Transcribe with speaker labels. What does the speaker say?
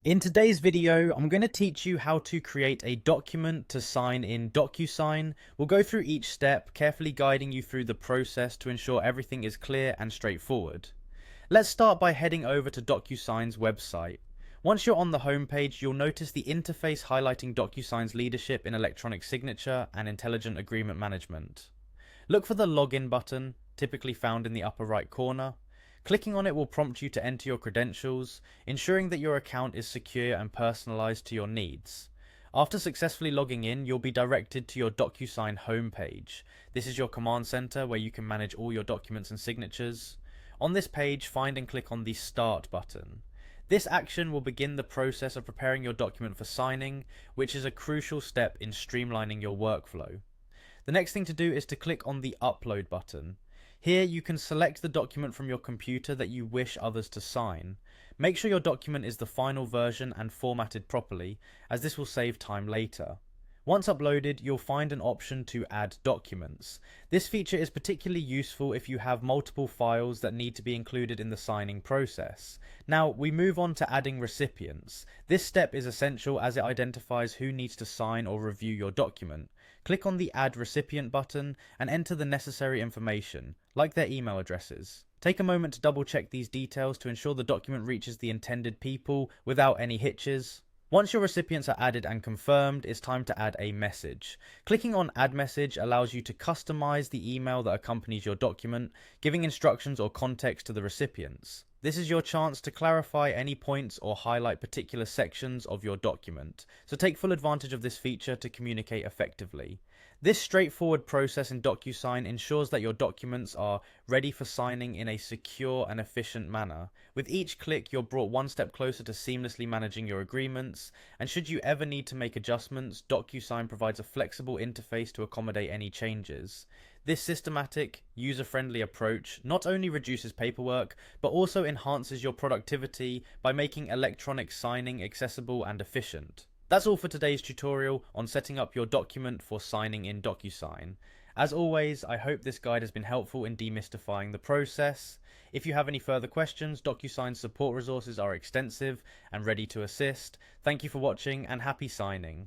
Speaker 1: In today's video, I'm going to teach you how to create a document to sign in Docusign. We'll go through each step, carefully guiding you through the process to ensure everything is clear and straightforward. Let's start by heading over to Docusign's website. Once you're on the homepage, you'll notice the interface highlighting Docusign's leadership in electronic signature and intelligent agreement management. Look for the login button, typically found in the upper right corner. Clicking on it will prompt you to enter your credentials, ensuring that your account is secure and personalized to your needs. After successfully logging in, you'll be directed to your Docusign homepage. This is your command center where you can manage all your documents and signatures. On this page, find and click on the Start button. This action will begin the process of preparing your document for signing, which is a crucial step in streamlining your workflow. The next thing to do is to click on the Upload button. Here you can select the document from your computer that you wish others to sign. Make sure your document is the final version and formatted properly, as this will save time later. Once uploaded, you'll find an option to add documents. This feature is particularly useful if you have multiple files that need to be included in the signing process. Now, we move on to adding recipients. This step is essential as it identifies who needs to sign or review your document. Click on the Add Recipient button and enter the necessary information, like their email addresses. Take a moment to double check these details to ensure the document reaches the intended people without any hitches. Once your recipients are added and confirmed, it's time to add a message. Clicking on Add Message allows you to customize the email that accompanies your document, giving instructions or context to the recipients. This is your chance to clarify any points or highlight particular sections of your document, so take full advantage of this feature to communicate effectively. This straightforward process in Docusign ensures that your documents are ready for signing in a secure and efficient manner. With each click, you're brought one step closer to seamlessly managing your agreements, and should you ever need to make adjustments, Docusign provides a flexible interface to accommodate any changes. This systematic, user-friendly approach not only reduces paperwork, but also enhances your productivity by making electronic signing accessible and efficient. That's all for today's tutorial on setting up your document for signing in Docusign. As always, I hope this guide has been helpful in demystifying the process. If you have any further questions, Docusign's support resources are extensive and ready to assist. Thank you for watching and happy signing.